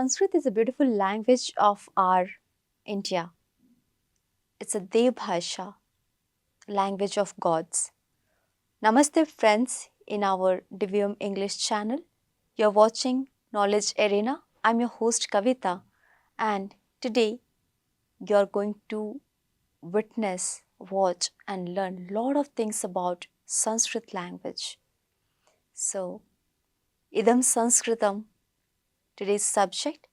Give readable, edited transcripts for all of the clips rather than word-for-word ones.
Sanskrit is a beautiful language of our India. It's a Dev Bhasha, language of gods. Namaste friends in our DVM English channel. You're watching Knowledge Arena. I'm your host Kavita, and today you're going to witness, watch and learn a lot of things about Sanskrit language. So, Idam Sanskritam, today's subject.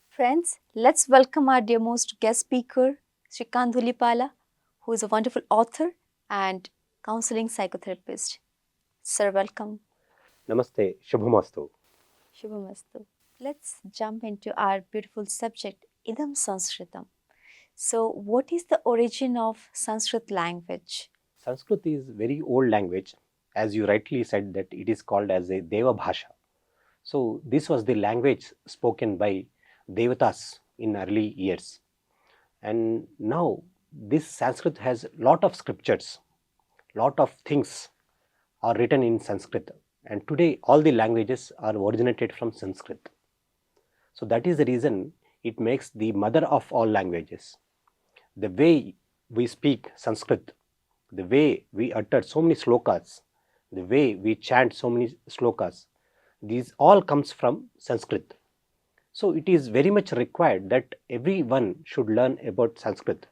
Friends, let's welcome our dear most guest speaker, Srikanth Dhulipala, who is a wonderful author and counseling psychotherapist. Sir, welcome. Namaste, Shubhamastu. Shubhamastu. Let's jump into our beautiful subject, Idam Sanskritam. So, what is the origin of Sanskrit language? Sanskrit is very old language. As you rightly said that it is called as a Deva Bhasha. So this was the language spoken by Devatas in early years. And now this Sanskrit has lot of scriptures, lot of things are written in Sanskrit. And today all the languages are originated from Sanskrit. So that is the reason it makes the mother of all languages. The way we speak Sanskrit, the way we utter so many slokas, the way we chant so many slokas, these all comes from Sanskrit. So it is very much required that everyone should learn about Sanskrit.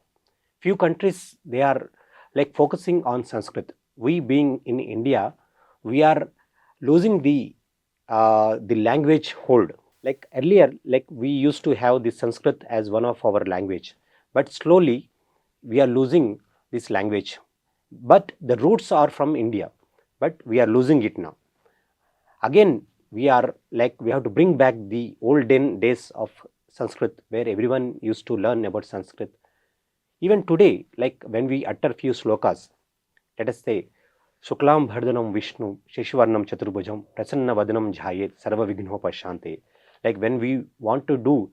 Few countries, they are like focusing on Sanskrit. We being in India, we are losing the language hold. Like earlier, like we used to have the Sanskrit as one of our language, but slowly we are losing this language. But the roots are from India, but we are losing it now. Again, we have to bring back the olden days of Sanskrit where everyone used to learn about Sanskrit. Even today, like when we utter few slokas, let us say, Shuklam Bhardanam Vishnu, Sheshivarnam Chaturbhujam, Prasanna Vadanam Jhayet, Sarva Vigno Pashante. Like when we want to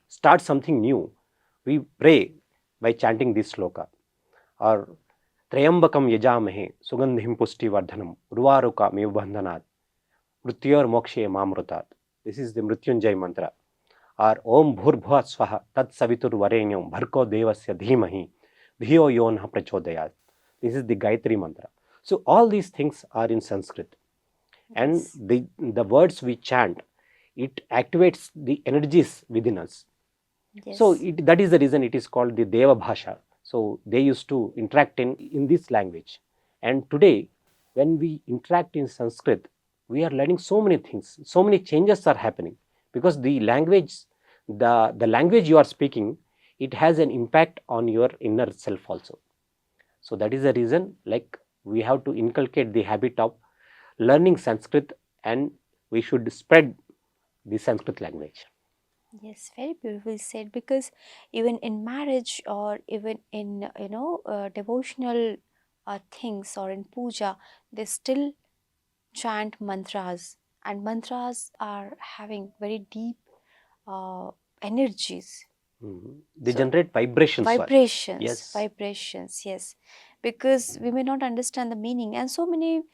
start something new, we pray by chanting this sloka. Or Trayambakam Yajamahe, Sugandhim Pusti Vardhanam, Urvaruka Mevbandhanat, Mrityor Mokshe Mamrutat. This is the Mrityunjay mantra. Or Om Bhurbhuva Swaha Tat Savitur Varenyam Bharko Devasya Dhimahi Dhiyo Yonha Prachodayat. This is the Gayatri mantra. So all these things are in Sanskrit. And Yes. the words we chant, it activates the energies within us. Yes. So that is the reason it is called the Deva Bhasha. So they used to interact in this language. And today, when we interact in Sanskrit, we are learning so many things. So many changes are happening because the language you are speaking, it has an impact on your inner self also. So that is the reason, like we have to inculcate the habit of learning Sanskrit, and we should spread the Sanskrit language. Yes, very beautifully said. Because even in marriage or even in devotional things or in puja, they still chant mantras, and mantras are having very deep energies. They So generate vibrations. vibrations, Yes. vibrations, yes. Because we may not understand the meaning, and so many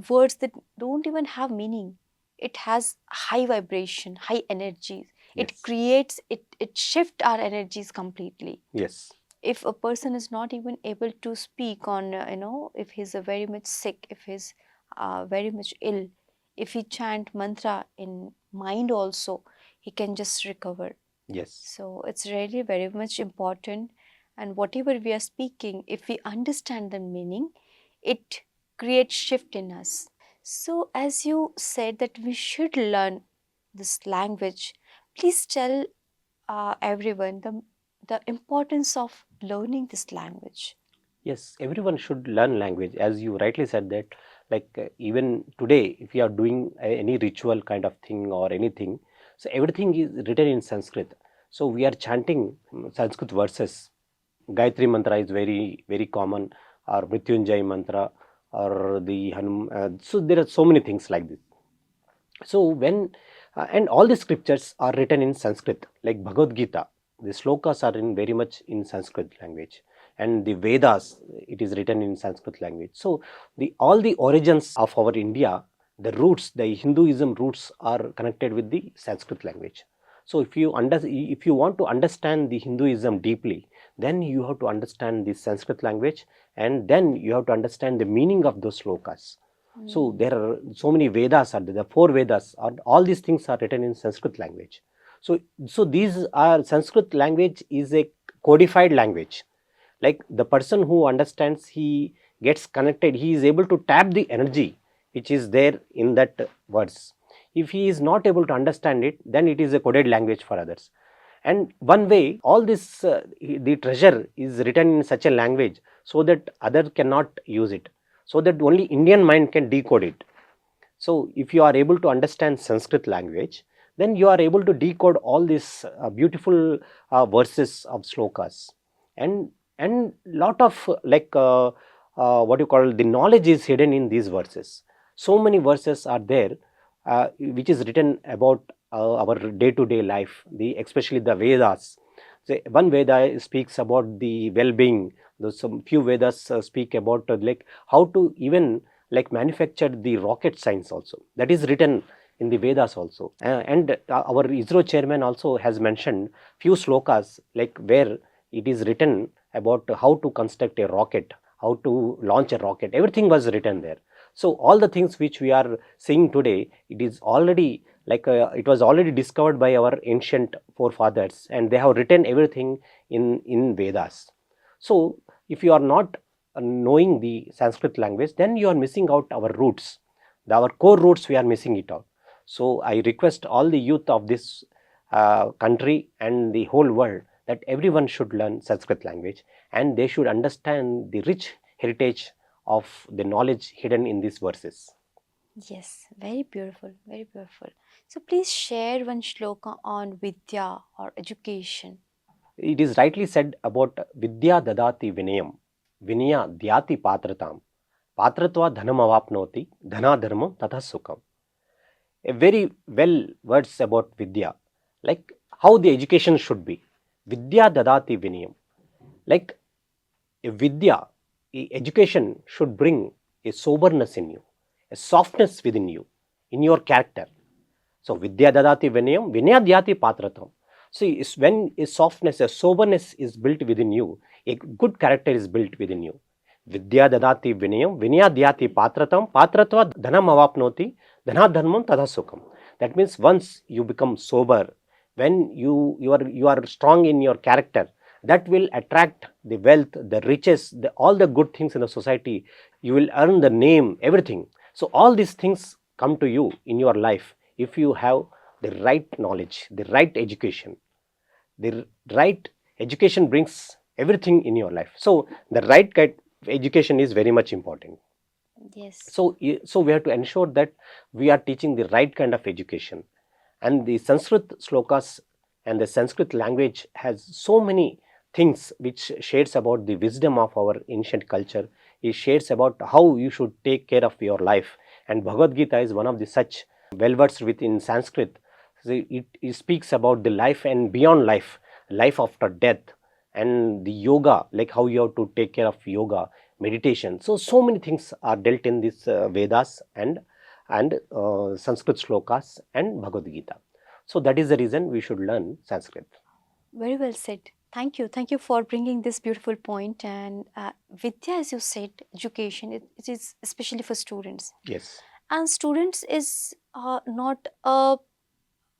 words that don't even have meaning. It has high vibration, high energies. It Yes. creates it shift our energies completely. Yes. If a person is not even able to speak on if he's very much sick, if he's very much ill, if he chant mantra in mind also, he can just recover. Yes. So it's really very much important, and whatever we are speaking, if we understand the meaning, it creates shift in us. So as you said that we should learn this language, please tell everyone the importance of learning this language. Yes, everyone should learn language. As you rightly said that, even today, if you are doing any ritual kind of thing or anything, so everything is written in Sanskrit. So we are chanting Sanskrit verses. Gayatri mantra is very, very common, or Mrityunjay mantra, or the Hanum. So there are so many things like this. So and all the scriptures are written in Sanskrit, like Bhagavad Gita. The slokas are in very much in Sanskrit language, and the Vedas, it is written in Sanskrit language. So the all the origins of our India, the roots, the Hinduism roots are connected with the Sanskrit language. So if you want to understand the Hinduism deeply, then you have to understand the Sanskrit language, and then you have to understand the meaning of those slokas. So there are so many Vedas, are there, the 4 Vedas, all these things are written in Sanskrit language. So these are, Sanskrit language is a codified language. Like the person who understands, he gets connected, he is able to tap the energy which is there in that words. If he is not able to understand it, then it is a coded language for others. And one way, all this the treasure is written in such a language so that other cannot use it, so that only Indian mind can decode it. So if you are able to understand Sanskrit language, then you are able to decode all these beautiful verses of slokas, and lot of what you call, the knowledge is hidden in these verses. So many verses are there which is written about our day-to-day life, especially the Vedas. So one Veda speaks about the well-being. Some few Vedas speak about like how to even like manufacture the rocket science also. That is written in the Vedas also. And our ISRO chairman also has mentioned few slokas like where it is written about how to construct a rocket, how to launch a rocket. Everything was written there. So all the things which we are seeing today, it is already like it was already discovered by our ancient forefathers, and they have written everything in Vedas. So if you are not knowing the Sanskrit language, then you are missing out our roots, our core roots, we are missing it out. So I request all the youth of this country and the whole world that everyone should learn Sanskrit language, and they should understand the rich heritage of the knowledge hidden in these verses. Yes, very beautiful, very beautiful. So please share one shloka on Vidya or education. It is rightly said about Vidya dadati vinayam, vinaya dhyati patratam, patratva dhanam avapnoti, dhana dharmam tatha sukham. A very well words about Vidya, like how the education should be. Vidya dadati vinayam, like a Vidya, education should bring a soberness in you, a softness within you, in your character. So Vidya dadati vinayam, vinaya dhyati patratam. See, when a softness, a soberness is built within you, a good character is built within you. Vidya dadati vinayam, vinaya dhyati patratam, patratva dhanam avapnoti, dhana dharmam tadha sukham. That means once you become sober, when you are strong in your character, that will attract the wealth, the riches, all the good things in the society. You will earn the name, everything. So all these things come to you in your life if you have the right knowledge, the right education. The right education brings everything in your life. So the right kind of education is very much important. Yes. So we have to ensure that we are teaching the right kind of education. And the Sanskrit slokas and the Sanskrit language has so many things which shares about the wisdom of our ancient culture. It shares about how you should take care of your life. And Bhagavad Gita is one of the such well words within Sanskrit. So it speaks about the life and beyond life, life after death, and the yoga, like how you have to take care of yoga, meditation. So many things are dealt in these Vedas and Sanskrit slokas and Bhagavad Gita. So that is the reason we should learn Sanskrit. Very well said. Thank you. Thank you for bringing this beautiful point. And Vidya, as you said, education, it is especially for students. Yes. And students is not a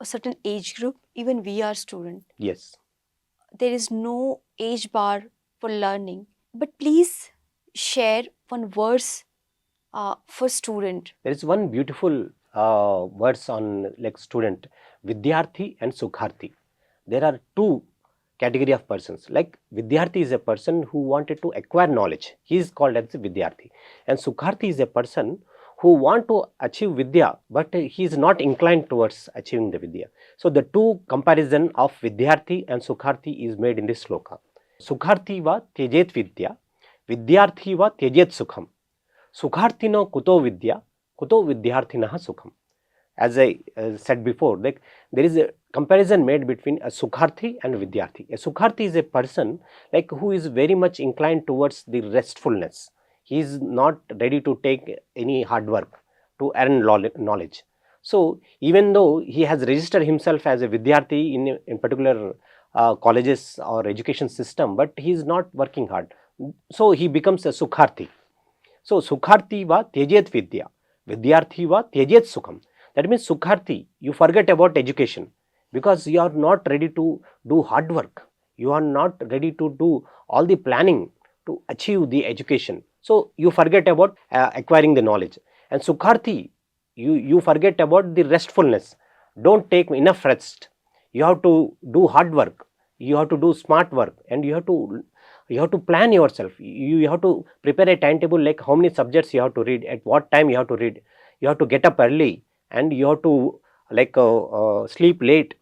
certain age group. Even we are student. Yes. There is no age bar for learning. But please share one verse for student. There is one beautiful words on like student, Vidyarthi and Sukharthi. There are two category of persons. Like Vidyarthi is a person who wanted to acquire knowledge. He is called as Vidyarthi. And Sukharthi is a person who want to achieve Vidya, but he is not inclined towards achieving the Vidya. So the two comparison of Vidyarthi and Sukharthi is made in this sloka. Sukharthi va tyajet Vidya, Vidyarthi va tyajet Sukham. Sukharthino kuto Vidya, kuto Vidyarthinaha Sukham. As I said before, like there is a comparison made between a Sukharthi and Vidyarthi. A Sukharthi is a person like who is very much inclined towards the restfulness. He is not ready to take any hard work to earn knowledge. So even though he has registered himself as a Vidyarthi in particular colleges or education system, but he is not working hard. So he becomes a Sukharthi. So Sukharthi va tyajet vidya, Vidyarthi va tyajet sukham. That means Sukharthi, you forget about education because you are not ready to do hard work. You are not ready to do all the planning to achieve the education. So you forget about acquiring the knowledge. And Sukharthi, you forget about the restfulness. Don't take enough rest. You have to do hard work. You have to do smart work, and you have to plan yourself. You have to prepare a timetable, like how many subjects you have to read, at what time you have to read. You have to get up early, and you have to sleep late.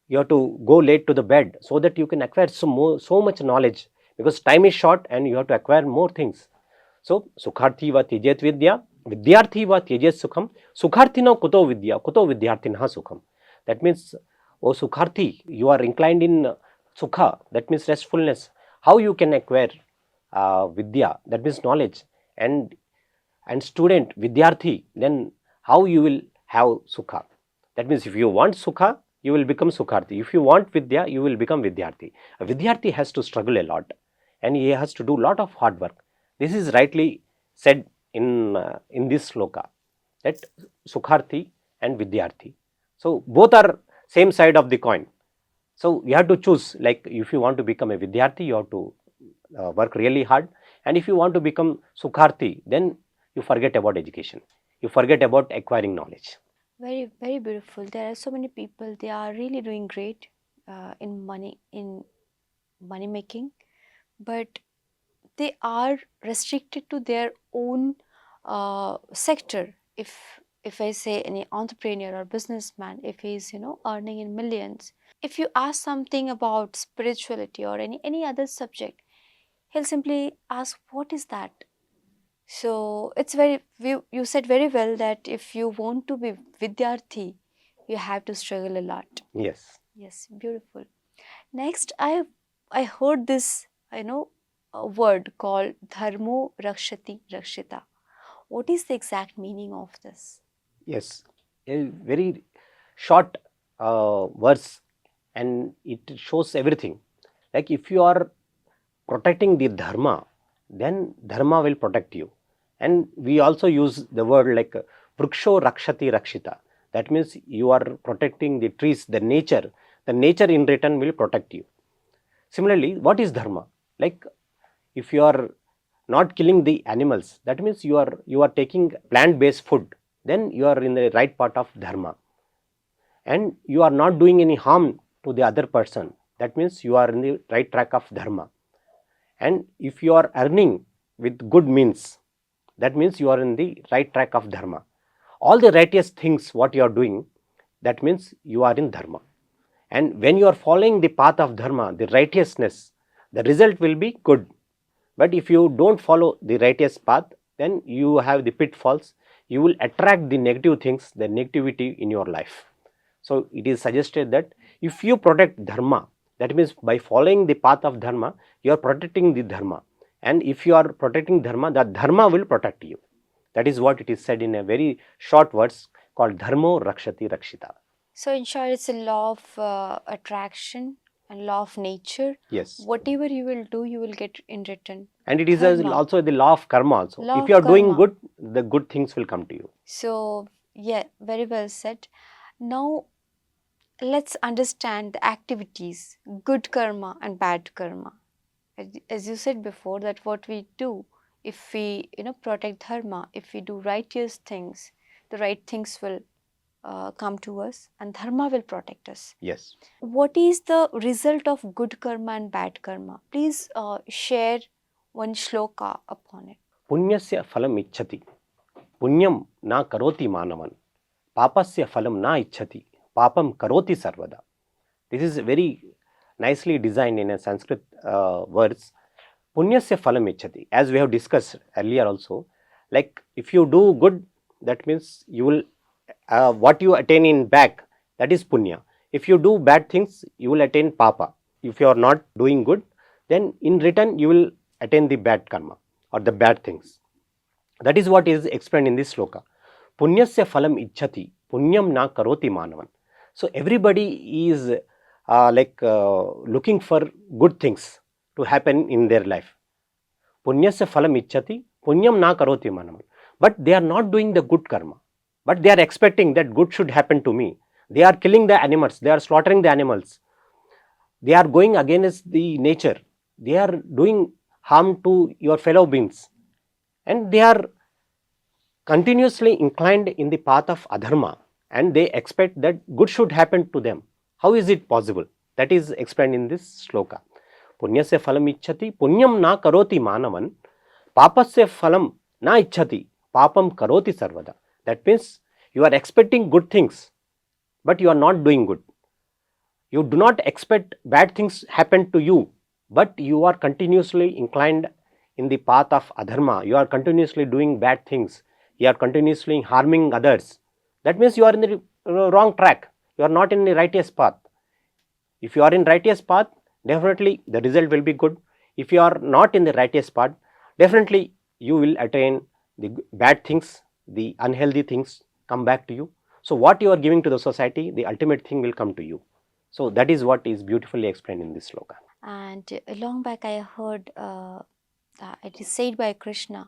You have to go late to the bed so that you can acquire so much knowledge, because time is short and you have to acquire more things. So Sukharthi va tyajet vidya, Vidyarthi va tyajet sukham, Sukharthino kuto vidya, kuto Vidyarthinha sukham. That means, oh Sukharthi, you are inclined in Sukha, that means restfulness. How you can acquire Vidya, that means knowledge, and student, Vidyarthi, then how you will have Sukha. That means if you want Sukha, you will become Sukharthi. If you want Vidya, you will become Vidyarthi. A Vidyarthi has to struggle a lot, and he has to do a lot of hard work. This is rightly said in this sloka, that Sukharthi and Vidyarthi. So both are same side of the coin. So you have to choose, like if you want to become a Vidyarthi, you have to work really hard, and if you want to become Sukharthi, then you forget about education. You forget about acquiring knowledge. Very, very beautiful. There are so many people, they are really doing great in money making, but they are restricted to their own sector. If I say any entrepreneur or businessman, if he's earning in millions, if you ask something about spirituality or any other subject, he'll simply ask, what is that? So it's you said very well that if you want to be Vidyarthi, you have to struggle a lot. Yes. Yes, beautiful. Next, I heard this, a word called Dharmo Rakshati Rakshita. What is the exact meaning of this? Yes, a very short verse, and it shows everything. Like if you are protecting the dharma, then dharma will protect you. And we also use the word like Vriksho Rakshati Rakshita. That means you are protecting the trees, the nature in return will protect you. Similarly, what is dharma? Like if you are not killing the animals, that means you are taking plant-based food, then you are in the right part of dharma. And you are not doing any harm to the other person, that means you are in the right track of dharma. And if you are earning with good means, that means you are in the right track of dharma. All the righteous things what you are doing, that means you are in dharma. And when you are following the path of dharma, the righteousness, the result will be good. But if you don't follow the righteous path, then you have the pitfalls. You will attract the negative things, the negativity in your life. So it is suggested that if you protect dharma, that means by following the path of dharma, you are protecting the dharma. And if you are protecting dharma, the dharma will protect you. That is what it is said in a very short words called Dharmo Rakshati Rakshita. So in short, it's a law of attraction and law of nature. Yes. Whatever you will do, you will get in return. And it is Dharma. also the law of karma also. Law if you are of doing karma. good, the good things will come to you. So yeah, very well said. Now let's understand the activities, good karma and bad karma. As you said before, that what we do, if we protect dharma, if we do righteous things, the right things will come to us, and dharma will protect us. Yes. What is the result of good karma and bad karma? Please share one shloka upon it. Punyasya phalam ichchati, punyam na karoti manavan, papasya phalam na ichchati, papam karoti sarvada. This is very nicely designed in a Sanskrit words. Punyasya phalam ichchati. As we have discussed earlier also, like if you do good, that means you will what you attain in back, that is punya. If you do bad things, you will attain papa. If you are not doing good, then in return you will attain the bad karma or the bad things. That is what is explained in this sloka. Punyasya phalam ichchati, punyam na karoti manavan. So everybody is looking for good things to happen in their life. Punyasya phalam ichchati, punyam na karoti manavan. But they are not doing the good karma. But they are expecting that good should happen to me. They are killing the animals. They are slaughtering the animals. They are going against the nature. They are doing harm to your fellow beings. And they are continuously inclined in the path of adharma, and they expect that good should happen to them. How is it possible? That is explained in this shloka. Punyasya phalam ichchati, punyam na karoti manavan, papasya phalam na ichchati, papam karoti sarvada. That means you are expecting good things, but you are not doing good. You do not expect bad things happen to you, but you are continuously inclined in the path of adharma. You are continuously doing bad things. You are continuously harming others. That means you are in the wrong track. You are not in the righteous path. If you are in righteous path, definitely the result will be good. If you are not in the righteous path, definitely you will attain the bad things, the unhealthy things come back to you. So what you are giving to the society, the ultimate thing will come to you. So that is what is beautifully explained in this sloka. And long back I heard it is said by Krishna,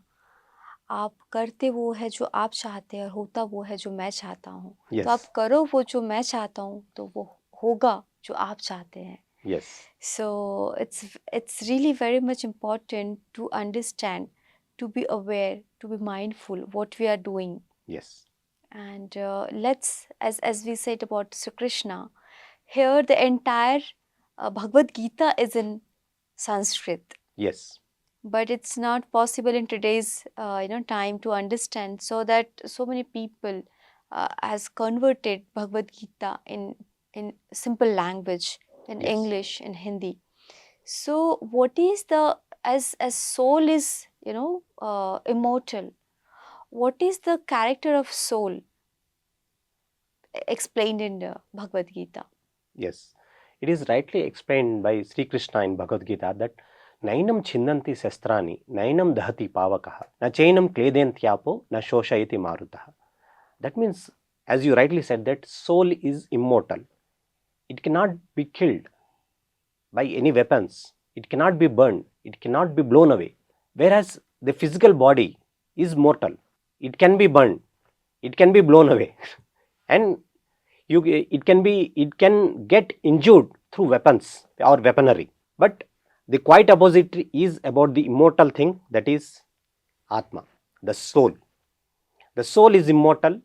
आप करते वो है जो आप चाहते हैं और होता वो है जो मैं चाहता हूँ. Yes. तो आप करो वो जो मैं चाहता हूँ तो वो होगा जो आप चाहते हैं. Yes. So it's really very much important to understand, to be aware, to be mindful what we are doing. Yes. And let's, as we said about Sri Krishna, here the entire Bhagavad Gita is in Sanskrit. Yes. But it's not possible in today's time to understand, so that so many people has converted Bhagavad Gita in simple language, in Yes. English, in Hindi. So what is the, as soul is immortal, what is the character of soul explained in the Bhagavad Gita? Yes. It is rightly explained by Sri Krishna in Bhagavad Gita that Nainam chindanti shastrani, nainam dahati pavakaha, na chainam kledentyapo, na shoshayati marutaha. That means, as you rightly said, that soul is immortal. It cannot be killed by any weapons. It cannot be burned. It cannot be blown away. Whereas the physical body is mortal. It can be burned. It can be blown away. And it can get injured through weapons or weaponry. But the quite opposite is about the immortal thing, that is Atma, the soul. The soul is immortal.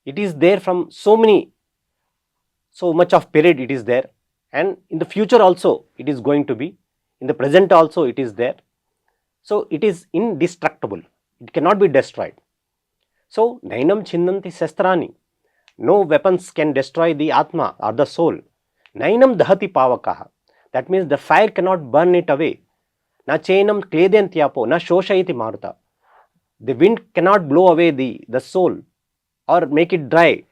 It is there from so much of period it is there, and in the future also it is going to be, in the present also it is there. So it is indestructible. It cannot be destroyed. So nainam chindanti shastrani, no weapons can destroy the Atma or the soul. Nainam dahati pavakaha, that means the fire cannot burn it away. Na chainam kledentyapo, na shoshayati maruta, the wind cannot blow away the soul or make it dry.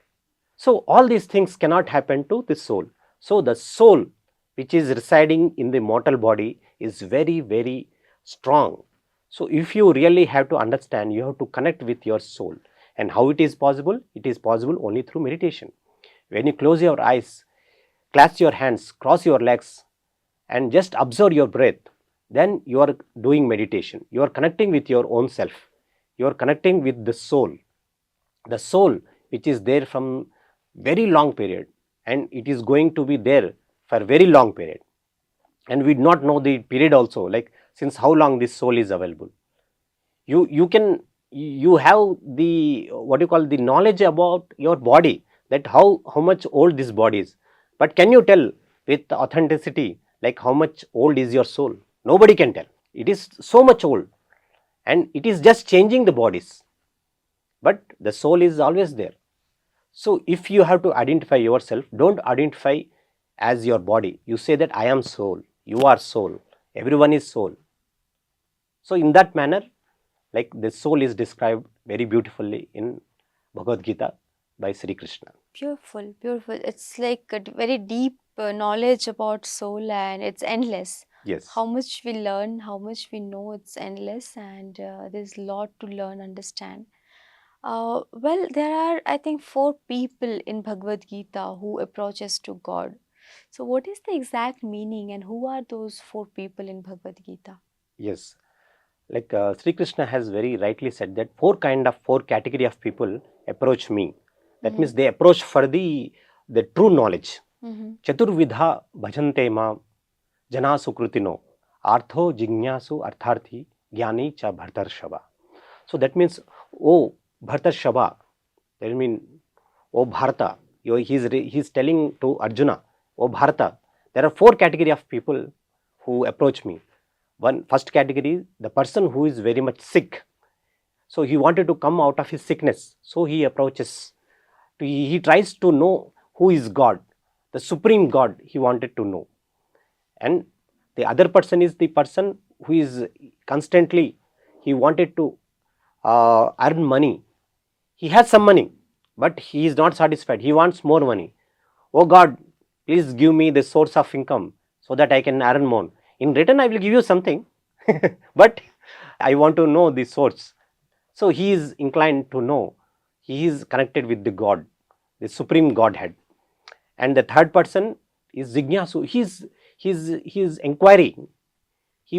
So all these things cannot happen to the soul. So the soul which is residing in the mortal body is very, very strong. So if you really have to understand, you have to connect with your soul. And how it is possible? It is possible only through meditation. When you close your eyes, clasp your hands, cross your legs, and just observe your breath, then you are doing meditation. You are connecting with your own self. You are connecting with the soul which is there from very long period, and it is going to be there for very long period, and we do not know the period also, like since how long this soul is available. You have the the knowledge about your body, that how much old this body is, but can you tell with authenticity like how much old is your soul? Nobody can tell. It is so much old, and it is just changing the bodies, but the soul is always there. So if you have to identify yourself, don't identify as your body. You say that I am soul, you are soul, everyone is soul. So in that manner, like the soul is described very beautifully in Bhagavad Gita by Sri Krishna. Beautiful, beautiful. It's like a very deep knowledge about soul, and it's endless. Yes. How much we learn, how much we know, it's endless, and there's a lot to learn, understand. Well, there are, I think, four people in Bhagavad Gita who approaches to God. So, what is the exact meaning, and who are those four people in Bhagavad Gita? Yes, like Sri Krishna has very rightly said that four category of people approach me. That Mm-hmm. means they approach for the true knowledge. Mm-hmm. Chaturvidha bhajante ma jana sukrutino artho jignasu artharthi jnani cha bhartarshava. So that means, oh Bhartarshava, that means, oh Bharata, he's telling to Arjuna, oh Bharata, there are four category of people who approach me. First category, the person who is very much sick. So he wanted to come out of his sickness. So he approaches, he tries to know who is God, the supreme God he wanted to know. And the other person is the person who is constantly, he wanted to earn money. He has some money, but he is not satisfied. He wants more money. Oh God, please give me the source of income so that I can earn more. In return, I will give you something, but I want to know the source. So he is inclined to know. He is connected with the God, the supreme Godhead. And the third person is Jignasu. He's inquiring. He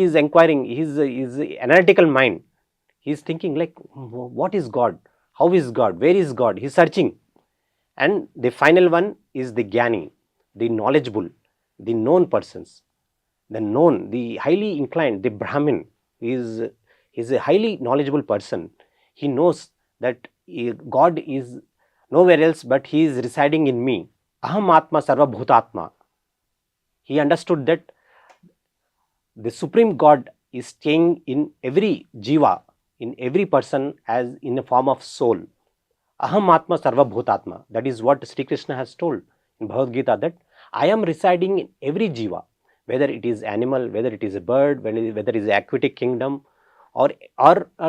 is inquiring. His analytical mind. He's thinking like, what is God? How is God? Where is God? He's searching. And the final one is the Gyani, the knowledgeable, the known persons, the known, the highly inclined, the Brahmin is a highly knowledgeable person. He knows that God is nowhere else but he is residing in me. Aham Atma Sarva Bhutatma. He understood that the Supreme God is staying in every jiva, in every person as in a form of soul. Aham Atma Sarva Bhutatma. That is what Sri Krishna has told in Bhagavad Gita, that I am residing in every jiva, whether it is animal, whether it is a bird, whether it is aquatic kingdom, or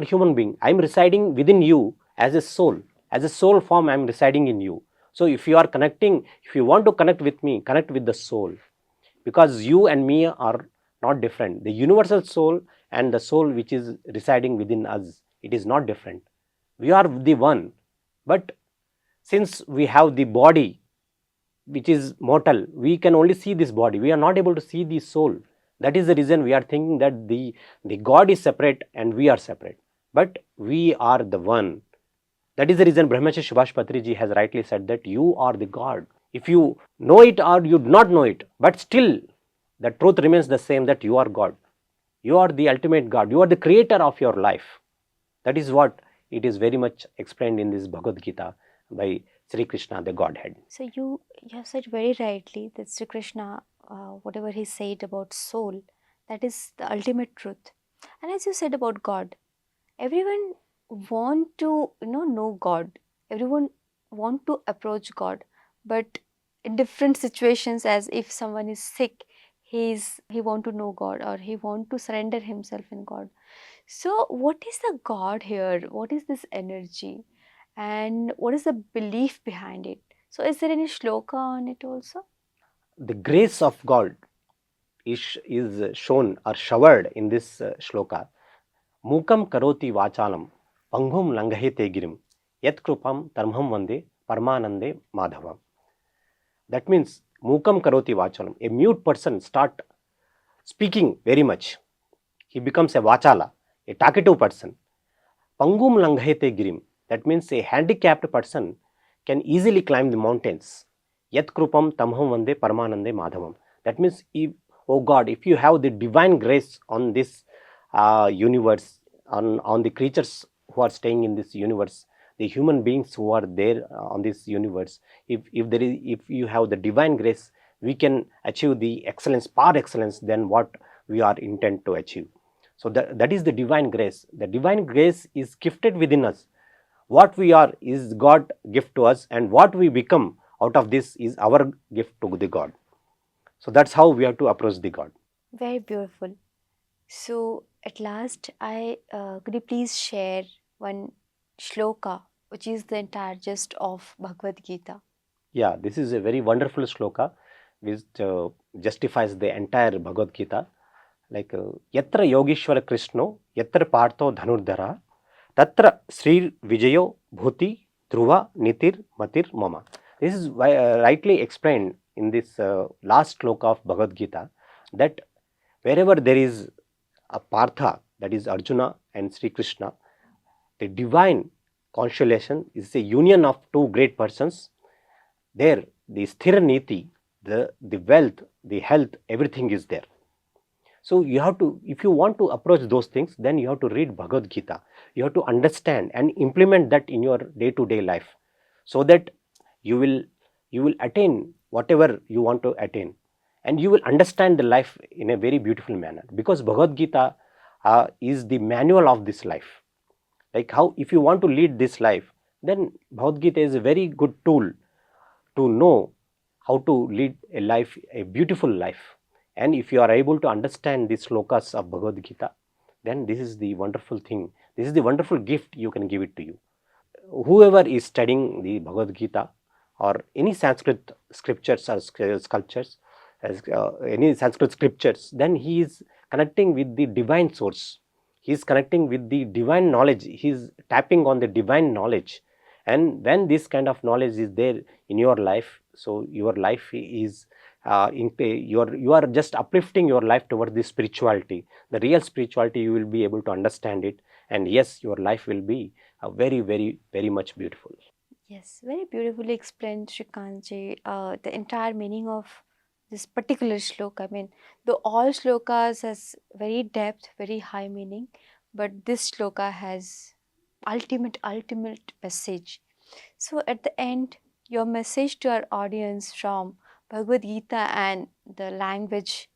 human being. I am residing within you as a soul. As a soul form, I am residing in you. So if you are connecting, if you want to connect with me, connect with the soul. Because you and me are not different. The universal soul and the soul which is residing within us, it is not different. We are the one. But since we have the body which is mortal, we can only see this body. We are not able to see the soul. That is the reason we are thinking that the God is separate and we are separate. But we are the one. That is the reason Brahmacharya Subhash Patriji has rightly said that you are the God. If you know it or you do not know it, but still the truth remains the same, that you are God. You are the ultimate God. You are the creator of your life. That is what it is very much explained in this Bhagavad Gita by Sri Krishna, the Godhead. So, you have said very rightly that Sri Krishna, whatever he said about soul, that is the ultimate truth. And as you said about God, everyone want to know God. Everyone want to approach God, but in different situations, as if someone is sick, he want to know God, or he want to surrender himself in God. So what is the God here? What is this energy, and what is the belief behind it? So is there any shloka on it also? The grace of God is shown or showered in this shloka. Mukam karoti vachalam panghum langhete girim yat krupam tarmham vande parmanande madhavam. That means mukam karoti vachalam. A mute person start speaking very much. He becomes a vachala, a talkative person. Pangum langhete girim. That means a handicapped person can easily climb the mountains. Yat krupam tamham vande parmanande madhavam. That means, if, oh God, if you have the divine grace on this universe, on the creatures who are staying in this universe, the human beings who are there on this universe, if you have the divine grace, we can achieve the excellence, par excellence than what we are intent to achieve. So that is the divine grace. The divine grace is gifted within us. What we are is God gift to us, and what we become out of this is our gift to the God. So that's how we have to approach the God. Very beautiful. So at last, I could you please share one shloka, which is the entire gist of Bhagavad Gita? Yeah, this is a very wonderful shloka which justifies the entire Bhagavad Gita. Like, Yatra Yogeshwara Krishno, Yatra Partho Dhanurdhara, Tatra Sri Vijayo Bhuti Dhruva Nitir Matir Mama. This is rightly explained in this last sloka of Bhagavad Gita, that wherever there is a Partha, that is Arjuna and Sri Krishna, the divine constellation is a union of two great persons. There, the Sthira Niti, the wealth, the health, everything is there. So you have to, if you want to approach those things, then you have to read Bhagavad Gita. You have to understand and implement that in your day-to-day life, so that you will attain whatever you want to attain, and you will understand the life in a very beautiful manner, because Bhagavad Gita is the manual of this life. Like how, if you want to lead this life, then Bhagavad Gita is a very good tool to know how to lead a life, a beautiful life. And if you are able to understand the slokas of Bhagavad Gita, then this is the wonderful thing. This is the wonderful gift you can give it to you. Whoever is studying the Bhagavad Gita or any Sanskrit scriptures or sculptures, any Sanskrit scriptures, then he is connecting with the divine source. He is connecting with the divine knowledge. He is tapping on the divine knowledge. And when this kind of knowledge is there in your life, so your life is you are just uplifting your life towards the spirituality, the real spirituality. You will be able to understand it, and yes, your life will be very, very, very much beautiful. Yes, very beautifully explained, Srikanth. The entire meaning of this particular shloka. I mean, the all shlokas has very depth, very high meaning, but this shloka has ultimate message. So at the end, your message to our audience from Bhagavad Gita and the language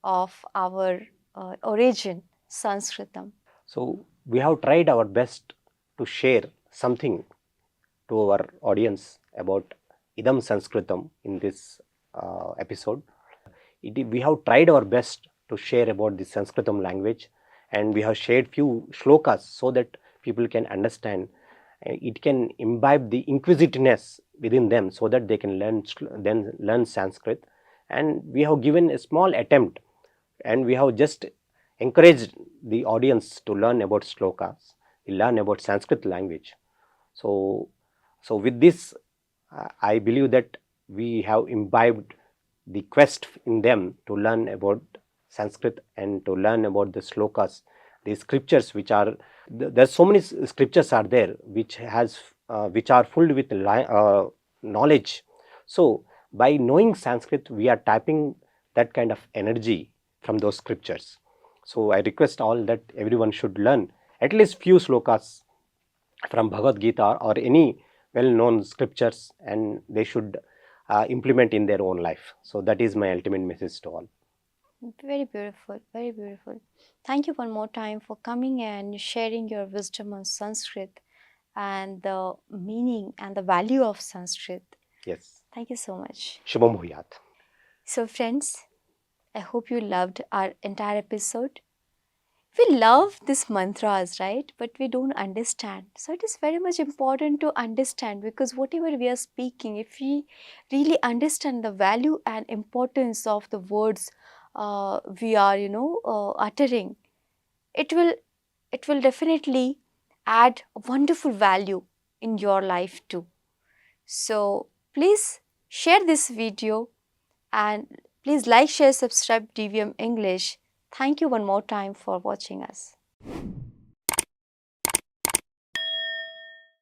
of our origin, Sanskritam. So we have tried our best to share something to our audience about Idam Sanskritam in this episode. We have tried our best to share about the Sanskritam language, and we have shared few shlokas so that people can understand. It can imbibe the inquisitiveness within them, so that they can learn Sanskrit. And we have given a small attempt, and we have just encouraged the audience to learn about shlokas, learn about Sanskrit language. So with this, I believe that we have imbibed the quest in them to learn about Sanskrit and to learn about the slokas, the scriptures which are there's so many scriptures are there which are filled with knowledge. So by knowing Sanskrit, we are tapping that kind of energy from those scriptures. So I request all that everyone should learn at least few slokas from Bhagavad Gita or any well-known scriptures, and they should implement in their own life. So that is my ultimate message to all. Very beautiful, very beautiful. Thank you one more time for coming and sharing your wisdom on Sanskrit and the meaning and the value of Sanskrit. Yes. Thank you so much. Shubham Bhuyat. So friends, I hope you loved our entire episode. We love these mantras, right? But we don't understand. So it is very much important to understand, because whatever we are speaking, if we really understand the value and importance of the words we are, uttering, it will definitely add a wonderful value in your life too. So please share this video, and please like, share, subscribe DVM English. Thank you one more time for watching us.